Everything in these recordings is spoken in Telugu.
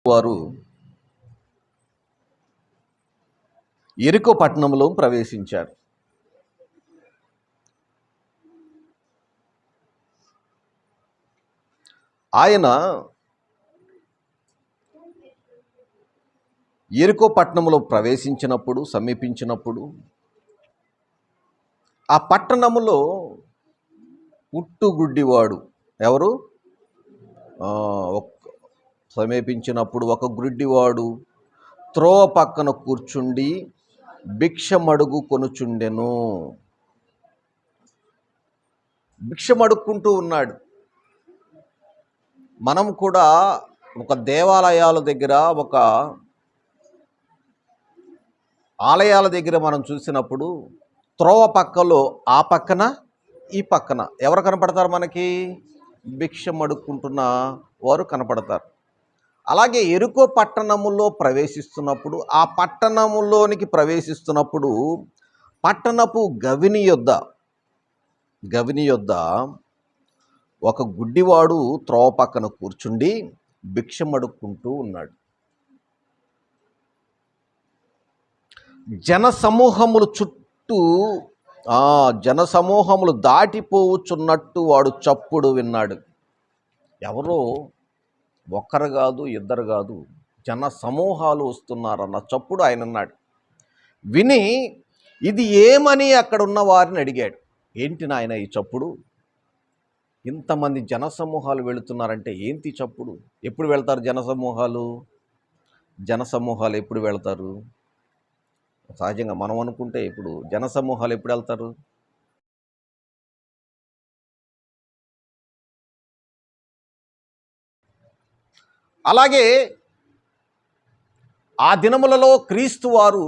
వారు యెరికో పట్టణంలో ప్రవేశించారు. ఆయన యెరికో పట్టణంలో సమీపించినప్పుడు ఆ పట్టణములో పుట్టుగుడ్డివాడు ఎవరు సమీపించినప్పుడు ఒక గుడ్డివాడు త్రోవ పక్కన కూర్చుండి భిక్షమడుగు కొనుచుండెను. భిక్షమడుక్కుంటూ ఉన్నాడు. మనం కూడా ఒక దేవాలయాల దగ్గర, ఒక ఆలయాల దగ్గర మనం చూసినప్పుడు త్రోవ పక్కలో ఆ పక్కన ఈ పక్కన ఎవరు కనపడతారు? మనకి భిక్షమడుక్కుంటున్న వారు కనపడతారు. అలాగే యెరికో పట్టణములో ప్రవేశిస్తున్నప్పుడు, ఆ పట్టణములోనికి ప్రవేశిస్తున్నప్పుడు పట్టణపు గవిని యొద్ద ఒక గుడ్డివాడు త్రోవ పక్కన కూర్చుండి భిక్షమడుక్కుంటూ ఉన్నాడు. జనసమూహములు దాటిపోవుచున్నట్టు వాడు చప్పుడు విన్నాడు. ఎవరో ఒక్కరు కాదు, ఇద్దరు కాదు, జన సమూహాలు వస్తున్నారన్న చప్పుడు ఆయన అన్నాడు. విని ఇది ఏమని అక్కడ ఉన్న వారిని అడిగాడు. ఏంటి నాయన ఈ చప్పుడు? ఇంతమంది జనసమూహాలు వెళుతున్నారంటే ఏంటి చప్పుడు? ఎప్పుడు వెళ్తారు జనసమూహాలు ఎప్పుడు వెళ్తారు? సహజంగా మనం అనుకుంటే ఇప్పుడు జనసమూహాలు ఎప్పుడు వెళ్తారు? అలాగే ఆ దినములలో క్రీస్తు వారు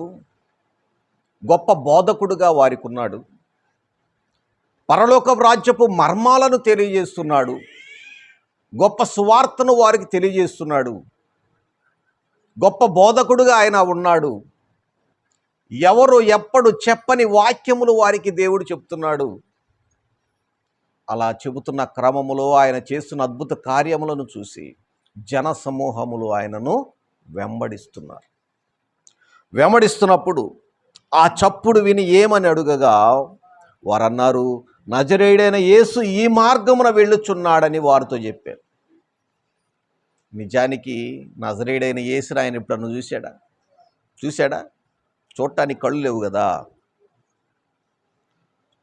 గొప్ప బోధకుడుగా వారికి ఉన్నాడు. పరలోక రాజ్యపు మర్మాలను తెలియజేస్తున్నాడు. గొప్ప సువార్తను వారికి తెలియజేస్తున్నాడు. గొప్ప బోధకుడుగా ఆయన ఉన్నాడు. ఎవరు ఎప్పుడు చెప్పని వాక్యములు వారికి దేవుడు చెప్తున్నాడు. అలా చెబుతున్న క్రమములో ఆయన చేస్తున్న అద్భుత కార్యములను చూసి జన సమూహములు ఆయనను వెంబడిస్తున్నప్పుడు ఆ చప్పుడు విని ఏమని అడుగగా వారన్నారు, నజరేయుడైన యేసు ఈ మార్గమున వెళ్ళుచున్నాడని వారితో చెప్పారు. నిజానికి నజరేయుడైన యేసుని ఆయన ఎప్పుడన్నా చూశాడా? చూడటానికి కళ్ళు లేవు కదా.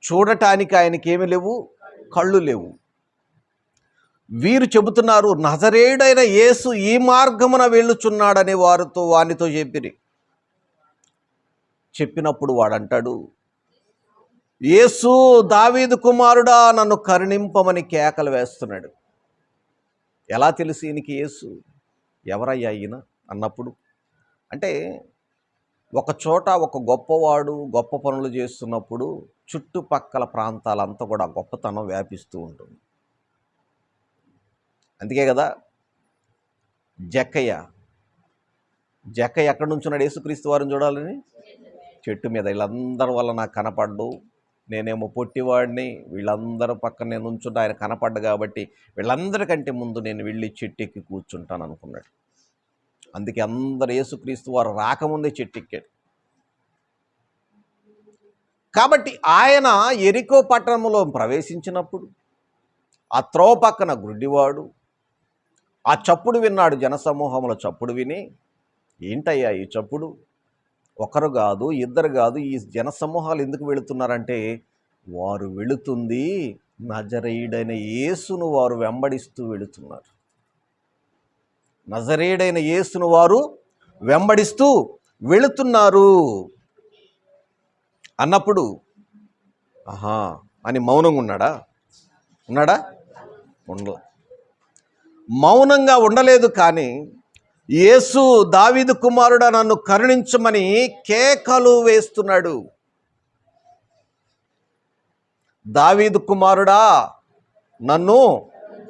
చూడటానికి ఆయనకి ఏమి లేవు, కళ్ళు లేవు. వీరు చెబుతున్నారు, నజరేయుడైన యేసు ఈ మార్గమున వెళ్ళుచున్నాడని వానితో చెప్పినప్పుడు వాడంటాడు, యేసు దావీదు కుమారుడా నన్ను కరుణింపమని కేకలు వేస్తున్నాడు. ఎలా తెలుసు ఈయనకి యేసు? ఎవరయ్యా ఈయన అన్నప్పుడు, అంటే ఒక చోట ఒక గొప్పవాడు గొప్ప పనులు చేస్తున్నప్పుడు చుట్టుపక్కల ప్రాంతాలంతా కూడా గొప్పతనం వ్యాపిస్తూ ఉంటుంది. అందుకే కదా జక్కయ్య ఎక్కడి నుంచున్నాడు యేసుక్రీస్తు వారిని చూడాలని? చెట్టు మీద. వీళ్ళందరి వల్ల నాకు కనపడ్డు, నేనేమో పొట్టివాడిని, వీళ్ళందరూ పక్కన నేను ఉంచుంటా, ఆయన కనపడ్డు కాబట్టి వీళ్ళందరికంటే ముందు నేను వెళ్ళి చెట్టు ఎక్కి కూర్చుంటాను అనుకున్నాడు. అందుకే అందరు యేసుక్రీస్తు వారు రాకముందే చెట్టు ఎక్కాడు. కాబట్టి ఆయన యెరికో పట్టణంలో ప్రవేశించినప్పుడు ఆ త్రోవ పక్కన గుడ్డివాడు ఆ చప్పుడు విన్నాడు. జనసమూహముల చప్పుడు విని, ఏంటయ్యా ఈ చప్పుడు? ఒకరు కాదు, ఇద్దరు కాదు, ఈ జనసమూహాలు ఎందుకు వెళుతున్నారంటే వారు వెళుతుంది నజరేయుడైన యేసును వారు వెంబడిస్తూ వెళుతున్నారు. నజరేయుడైన యేసును వారు వెంబడిస్తూ వెళుతున్నారు అన్నప్పుడు ఆహా అని మౌనంగా ఉన్నాడా? ఉండలే. మౌనంగా ఉండలేదు. కానీ యేసు దావీదు కుమారుడా నన్ను కరుణించమని కేకలు వేస్తున్నాడు. దావీదు కుమారుడా నన్ను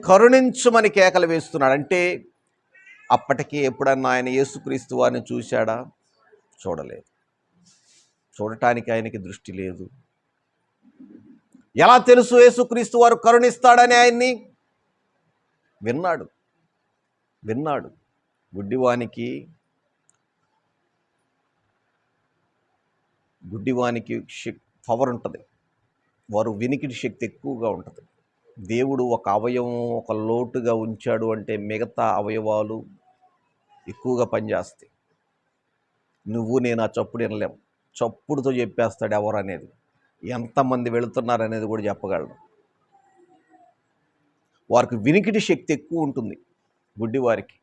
కరుణించమని కేకలు వేస్తున్నాడు. అంటే అప్పటికి ఎప్పుడన్నా ఆయన యేసుక్రీస్తు వారిని చూశాడా? చూడలేదు. చూడటానికి ఆయనకి దృష్టి లేదు. ఎలా తెలుసు యేసుక్రీస్తు వారు కరుణిస్తాడని? ఆయన్ని విన్నాడు. గుడ్డివానికి పవర్ ఉంటుంది. వారు వినికిడి శక్తి ఎక్కువగా ఉంటుంది. దేవుడు ఒక అవయవం ఒక లోటుగా ఉంచాడు అంటే మిగతా అవయవాలు ఎక్కువగా పనిచేస్తాయి. నువ్వు నేను ఆ చప్పుడు వినలేం. చప్పుడుతో చెప్పేస్తాడు ఎవరు అనేది, ఎంతమంది వెళుతున్నారు అనేది కూడా చెప్పగలడు. వారికి వినికిడి శక్తి ఎక్కువ ఉంటుంది. గుడ్డివారికి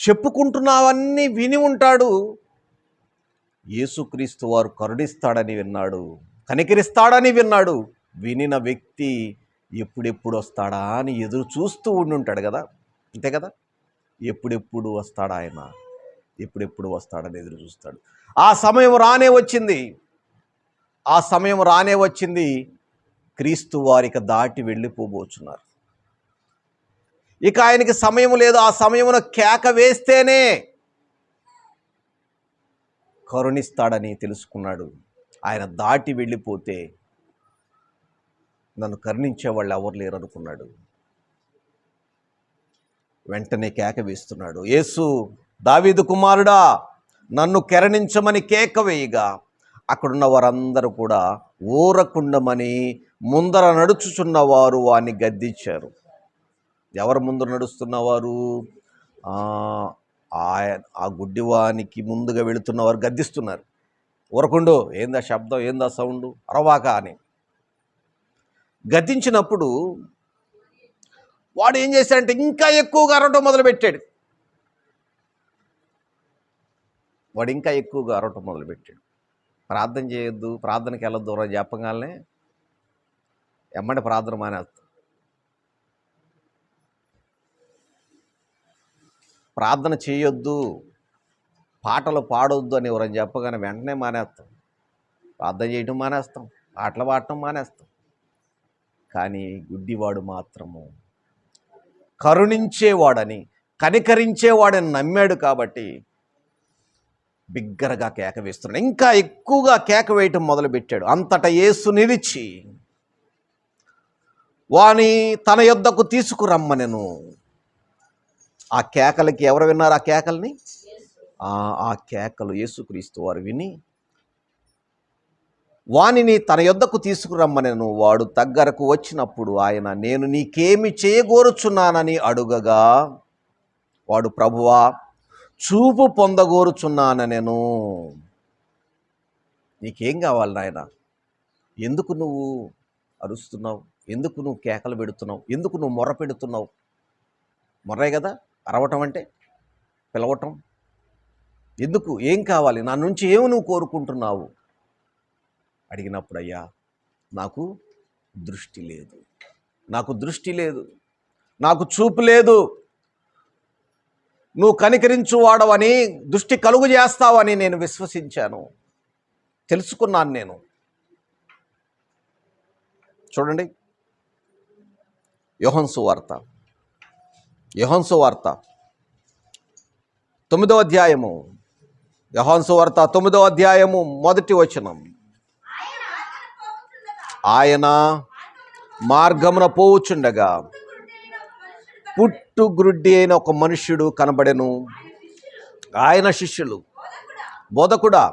చెప్పుకుంటున్నవన్నీ విని ఉంటాడు. యేసుక్రీస్తు వారు కరుణిస్తాడని విన్నాడు, కనికరిస్తాడని విన్నాడు. వినిన వ్యక్తి ఎప్పుడెప్పుడు వస్తాడా అని ఎదురు చూస్తూ ఉండుంటాడు కదా. అంతే కదా, ఎప్పుడెప్పుడు వస్తాడా ఆయన, ఎప్పుడెప్పుడు వస్తాడని ఎదురు చూస్తాడు. ఆ సమయం రానే వచ్చింది. క్రీస్తు వారికి దాటి వెళ్ళిపోబోచున్నారు. ఇక ఆయనకి సమయం లేదు. ఆ సమయమున కేక వేస్తేనే కరుణిస్తాడని తెలుసుకున్నాడు. ఆయన దాటి వెళ్ళిపోతే నన్ను కరుణించే వాళ్ళు ఎవరు లేరు అనుకున్నాడు. వెంటనే కేక వేస్తున్నాడు. యేసు, దావీదు కుమారుడా, నన్ను కరుణించమని కేక వేయగా అక్కడున్న వారందరూ కూడా ఊరకుండమని ముందర నడుచుచున్నవారు వారిని గద్దించారు. ఎవరు ముందు నడుస్తున్నవారు? ఆ గుడ్డివానికి ముందుగా వెళుతున్నవారు గద్దిస్తున్నారు. ఊరకుండు, ఏందా శబ్దం, ఏందా సౌండ్, అరవాక అని గద్దించినప్పుడు వాడు ఏం చేశాడంటే ఇంకా ఎక్కువగా అరవటం మొదలుపెట్టాడు. ప్రార్థన చేయొద్దు, ప్రార్థనకి వెళ్ళొద్దు అని చెప్పగానే ఎమ్మడి ప్రార్థన మానేస్తాం. ప్రార్థన చేయొద్దు, పాటలు పాడొద్దు అని ఎవరని చెప్పగానే వెంటనే మానేస్తాం. ప్రార్థన చేయటం మానేస్తాం, పాటలు పాడటం మానేస్తాం. కానీ గుడ్డివాడు మాత్రము కరుణించేవాడని, కనికరించేవాడని నమ్మాడు కాబట్టి బిగ్గరగా కేక వేస్తున్నాడు. ఇంకా ఎక్కువగా కేక వేయటం మొదలుపెట్టాడు. అంతటా యేసు నిలిచి వాని తన యొద్దకు తీసుకురమ్మనెను. ఆ కేకలకి ఎవరు విన్నారు? ఆ కేకల్ని ఆ కేకలు యేసుక్రీస్తు వారు విని వానిని తన యొద్దకు తీసుకురమ్మనెను. వాడు దగ్గరకు వచ్చినప్పుడు ఆయన, నేను నీకేమి చేయగోరుచున్నానని అడుగగా వాడు, ప్రభువా, చూపు పొందగోరుచున్నానెను. నీకేం కావాలి నాయన? ఎందుకు నువ్వు అరుస్తున్నావు? ఎందుకు నువ్వు కేకలు పెడుతున్నావు? ఎందుకు నువ్వు మొర్ర పెడుతున్నావు? మొర్రే కదా అరవటం అంటే, పిలవటం. ఎందుకు? ఏం కావాలి? నా నుంచి ఏమి నువ్వు కోరుకుంటున్నావు అడిగినప్పుడు, అయ్యా, నాకు దృష్టి లేదు, నాకు చూపు లేదు. నువ్వు కనికరించువాడవని, దృష్టి కలుగు చేస్తావని నేను విశ్వసించాను, తెలుసుకున్నాను నేను. చూడండి, యోహాను సువార్త 9వ అధ్యాయము, యోహాను సువార్త 9వ అధ్యాయము 1వ వచనం. ఆయన మార్గమున పోవుచుండగా పుట్టుగ్రుడ్డి అయిన ఒక మనుష్యుడు కనబడెను. ఆయన శిష్యులు, బోధకుడా,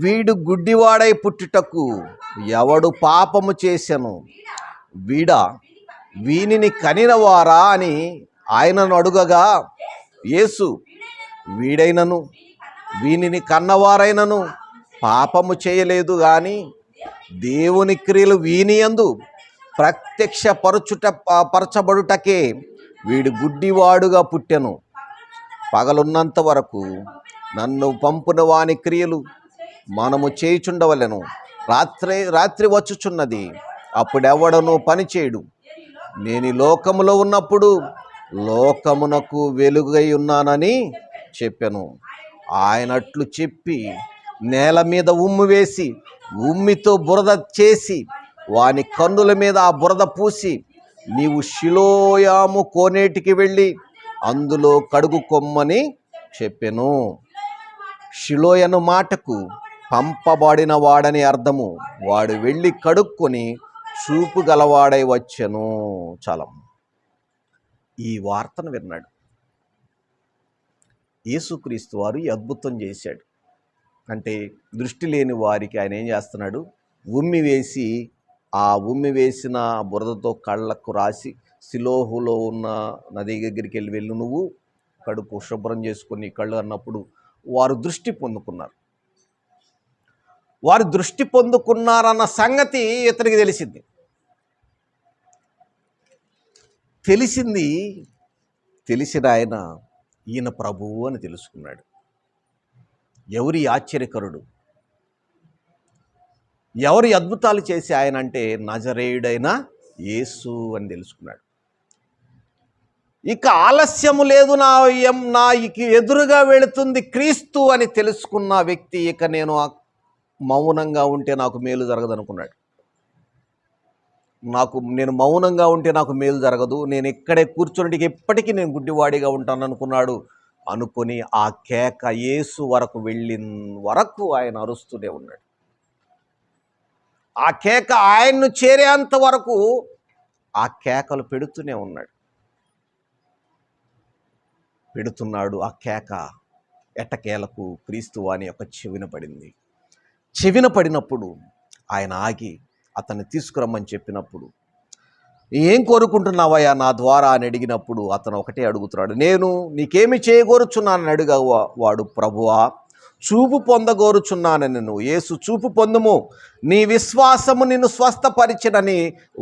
వీడు గుడ్డివాడై పుట్టుటకు ఎవడు పాపము చేసెను? వీనిని కనినవారా అని ఆయనను అడుగగా, యేసు, వీడైనను వీనిని కన్నవారైనను పాపము చేయలేదు గాని దేవుని క్రియలు వీనియందు పరచబడుటకే వీడు గుడ్డివాడుగా పుట్టెను. పగలున్నంత వరకు నన్ను పంపున వాని క్రియలు మనము చేయుచుండవలెను. రాత్రి వచ్చుచున్నది, అప్పుడెవడను పనిచేయడు. నేను ఈ లోకములో ఉన్నప్పుడు లోకమునకు వెలుగై ఉన్నానని చెప్పెను. ఆయనట్లు చెప్పి నేల మీద ఉమ్ము వేసి ఉమ్మితో బురద చేసి వాని కన్నుల మీద ఆ బురద పూసి, నీవు షిలోయాము కోనేటికి వెళ్ళి అందులో కడుగుకొమ్మని చెప్పెను. షిలోయను మాటకు పంపబడిన వాడని అర్థము. వాడు వెళ్ళి కడుక్కొని చూపు గలవాడై వచ్చెను. చలం. ఈ వార్తను విన్నాడు. యేసుక్రీస్తు వారు ఈ అద్భుతం చేశాడు. అంటే దృష్టి లేని వారికి ఆయన ఏం చేస్తున్నాడు, ఉమ్మి వేసి ఆ ఉమ్మి వేసిన బురదతో కళ్ళకు రాసి సిలోహులో ఉన్న నది దగ్గరికి వెళ్ళి నువ్వు కడుపు శుభ్రం చేసుకుని కళ్ళు అన్నప్పుడు వారు దృష్టి పొందుకున్నారు. వారు దృష్టి పొందుకున్నారన్న సంగతి ఇతనికి తెలిసిన ఆయన ఈయన ప్రభువు అని తెలుసుకున్నాడు. ఎవరి ఆశ్చర్యకరుడు, ఎవరి అద్భుతాలు చేసి ఆయన అంటే నజరేయుడైన యేసు అని తెలుసుకున్నాడు. ఇక ఆలస్యము లేదు, నా ఎదురుగా వెళుతుంది క్రీస్తు అని తెలుసుకున్న వ్యక్తి ఇక నేను మౌనంగా ఉంటే నాకు మేలు జరగదనుకున్నాడు. నేను మౌనంగా ఉంటే నాకు మేలు జరగదు, నేను ఇక్కడే కూర్చుని ఎప్పటికీ నేను గుడ్డివాడిగా ఉంటాను అనుకొని ఆ కేక యేసు వరకు వెళ్ళిన వరకు ఆయన అరుస్తూనే ఉన్నాడు. ఆ కేక ఆయన్ను చేరేంత వరకు ఆ కేకలు పెడుతున్నాడు. ఆ కేక ఎట్టకేలకు క్రీస్తు వాని యొక్క చెవిన పడినప్పుడు ఆయన ఆగి అతన్ని తీసుకురమ్మని చెప్పినప్పుడు, ఏం కోరుకుంటున్నావయ్యా నా ద్వారా అని అడిగినప్పుడు అతను ఒకటే అడుగుతున్నాడు, నేను నీకేమి చేయగోరుచున్నానని వాడు, ప్రభువా చూపు పొందగోరుచున్నానని. నువ్వు యేసు చూపు పొందుము, నీ విశ్వాసము నిన్ను స్వస్థపరిచినని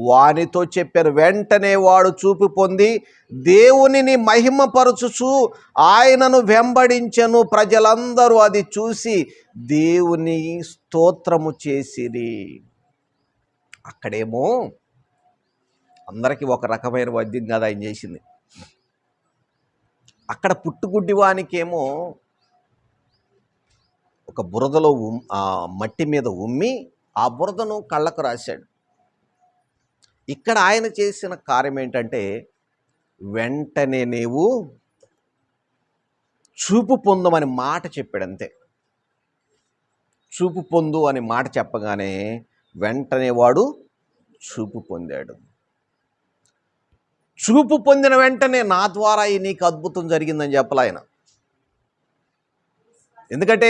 వానితో చెప్పారు. వెంటనే వాడు చూపు పొంది దేవునిని మహిమపరచుచు ఆయనను వెంబడించెను. ప్రజలందరూ అది చూసి దేవుని స్తోత్రము చేసిరి. అక్కడేమో అందరికీ ఒక రకమైన వైద్యం కాదు ఆయన చేసింది. అక్కడ పుట్టుగుడ్డివానికేమో ఒక బురదలో ఆ మట్టి మీద ఉమ్మి ఆ బురదను కళ్ళకు రాశాడు. ఇక్కడ ఆయన చేసిన కార్యం ఏంటంటే వెంటనే నీవు చూపు పొందమని మాట చెప్పాడు. అంతే, చూపు పొందు అని మాట చెప్పగానే వెంటనే వాడు చూపు పొందాడు. చూపు పొందిన వెంటనే నా ద్వారా నీకు అద్భుతం జరిగిందని చెప్పాలి ఆయన. ఎందుకంటే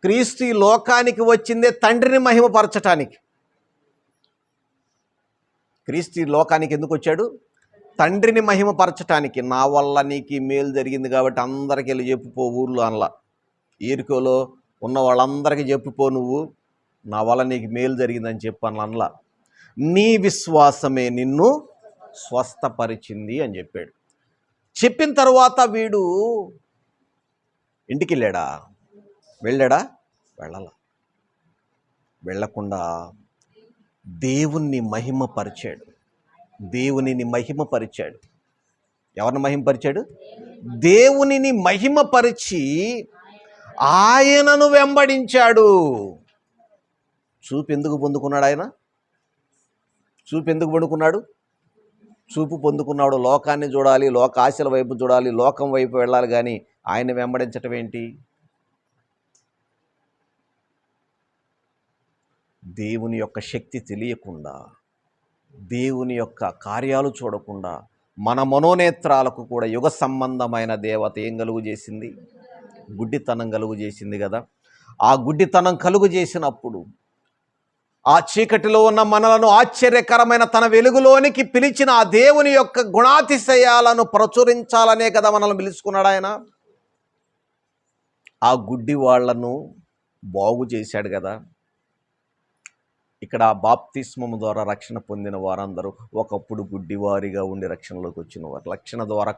క్రీస్తు ఈ లోకానికి వచ్చిందే తండ్రిని మహిమపరచటానికి. క్రీస్తు ఈ లోకానికి ఎందుకు వచ్చాడు? తండ్రిని మహిమపరచటానికి. నా వల్ల నీకు మేలు జరిగింది కాబట్టి అందరికి వెళ్ళి చెప్పుకో, ఊర్లో అనలా, ఏరికోలో ఉన్న వాళ్ళందరికీ చెప్పుకో, నువ్వు నా వల్ల నీకు మేలు జరిగిందని చెప్పు అనలా. నీ విశ్వాసమే నిన్ను స్వస్థపరిచింది అని చెప్పాడు. చెప్పిన తర్వాత వీడు ఇంటికి వెళ్ళాడా? వెళ్ళకుండా దేవునిని మహిమపరిచాడు. ఎవరిని మహిమపరిచాడు? దేవునిని మహిమపరిచి ఆయనను వెంబడించాడు. చూపు ఎందుకు పొందుకున్నాడు? చూపు పొందుకున్నాడు లోకాన్ని చూడాలి, లోక ఆశల వైపు చూడాలి, లోకం వైపు వెళ్ళాలి, కానీ ఆయన వెంబడించటం ఏంటి? దేవుని యొక్క శక్తి తెలియకుండా, దేవుని యొక్క కార్యాలు చూడకుండా మన మనోనేత్రాలకు కూడా యుగ సంబంధమైన దేవత ఏం కలుగు చేసింది? గుడ్డితనం కలుగు చేసింది కదా. ఆ గుడ్డితనం కలుగు చేసినప్పుడు ఆ చీకటిలో ఉన్న మనలను ఆశ్చర్యకరమైన తన వెలుగులోనికి పిలిచిన ఆ దేవుని యొక్క గుణాతిశయాలను ప్రచురించాలనే కదా మనల్ని పిలుచుకున్నాడు ఆయన. ఆ గుడ్డి వాళ్లను బాగు చేశాడు కదా. ఇక్కడ బాప్తిస్మము ద్వారా రక్షణ పొందిన వారందరూ ఒకప్పుడు గుడ్డివారిగా ఉండి రక్షణలోకి వచ్చిన వారు. రక్షణ ద్వారా